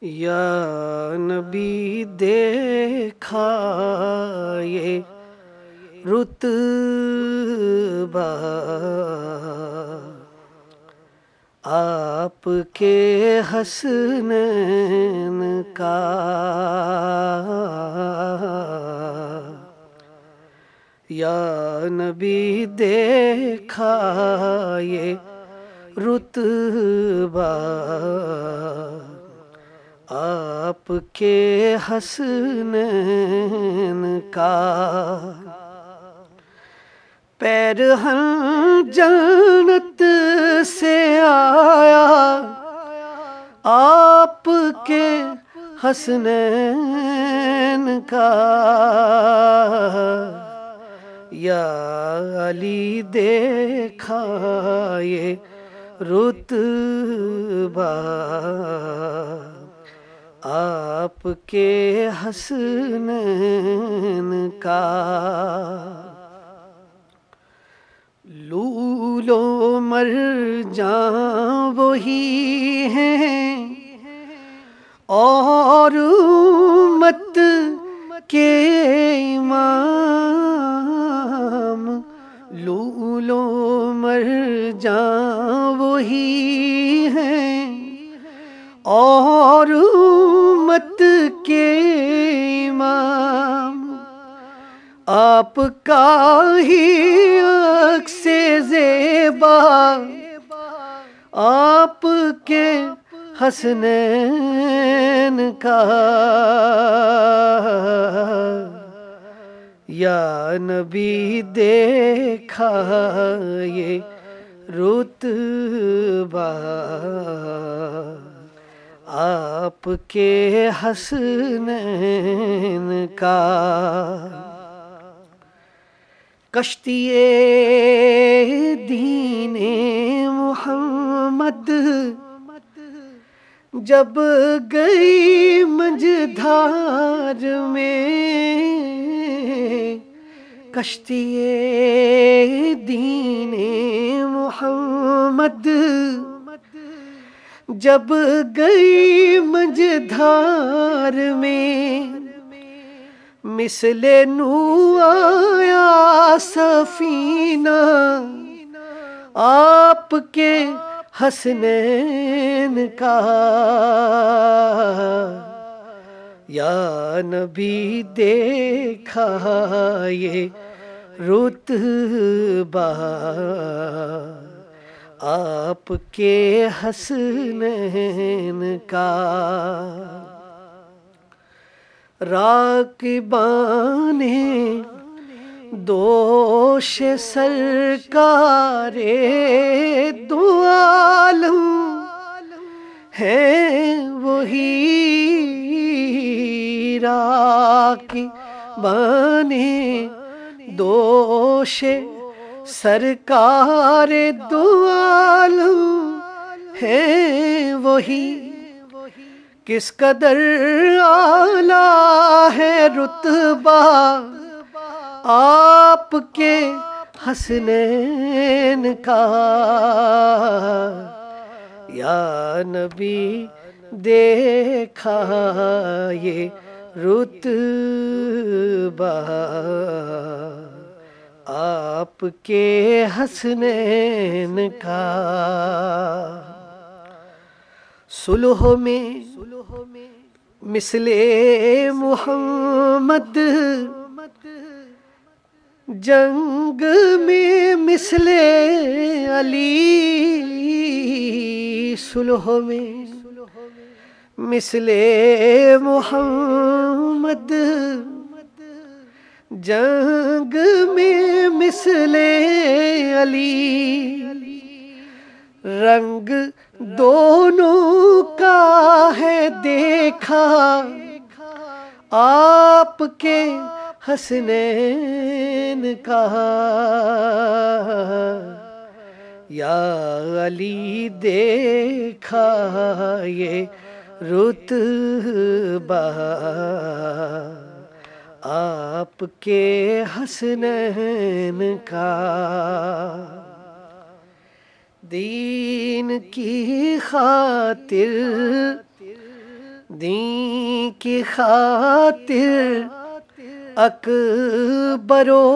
یا نبی دیکھا یہ رتبہ آپ کے حسنین کا، یا نبی دیکھا یہ رتبہ آپ کے حسنین کا، پیرہن جنت سے آیا آپ کے حسنین کا، یا علی دیکھا یہ رتبہ آپ کے حسنین کا، لولو مرجان وہی ہیں اور امت کے امام، لولو مرجان وہی ہیں اور امت کے امام، آپ کا ہی عکس زیبا آپ کے حسنین کا، یا نبی دیکھا یہ رتبہ آپ کے حسنین کا، کشتی دین محمد جب گئی مجھدھار میں، کشتی دین محمد جب گئی مجھدھار میں، مثل نو آیا سفینہ آپ کے حسنین کا، یا نبی دیکھا یہ رتبہ آپ کے حسنین کا، راکبان دوش سرکار دو عالم ہیں وہی، راکبان دوش سرکار دو عالم ہیں وہی، کس قدر اعلیٰ ہے رتبہ آپ کے حسنین کا، یا نبی دیکھا یہ رتبہ آپ کے حسنین کا، صلح میں مثل محمد جنگ میں مثل علی، صلح میں مثل محمد جنگ میں مثل علی، رنگ دونوں کا ہے دیکھا آپ کے حسنین کا، یا علی دیکھا یہ رتبہ آپ کے حسنین کا، دین کی خاطر دین کی خاطر اکبرو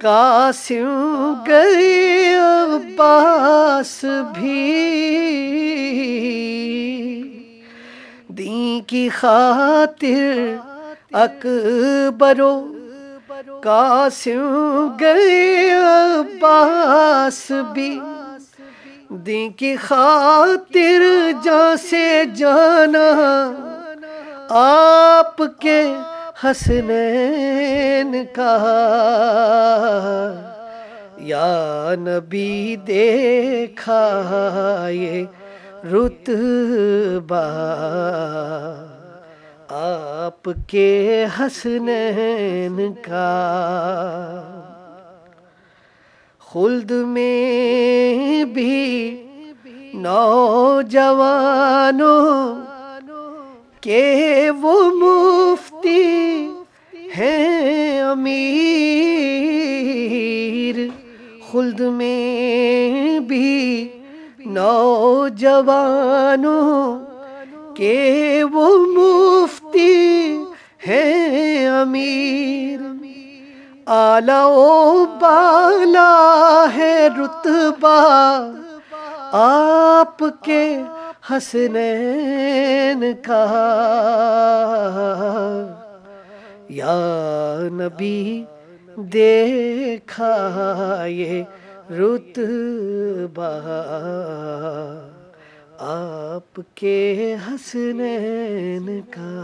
قاسم گئے عباس بھی، دین کی خاطر اکبرو قاسم گئے عباس بھی، دین کی خاطر جان سے جانا آپ کے حسنین کا، یا نبی دیکھا یہ رتبہ آپ کے حسنین کا، خلد میں بھی نوجوانوں کہ وہ مفتی ہیں امیر، خلد میں بھی نوجوانوں کہ وہ مفتی ہیں امیر، اعلیٰ و بالا ہے رتبہ آپ کے حسنین کا، یا نبی دیکھا یہ رتبہ آپ کے حسنین کا۔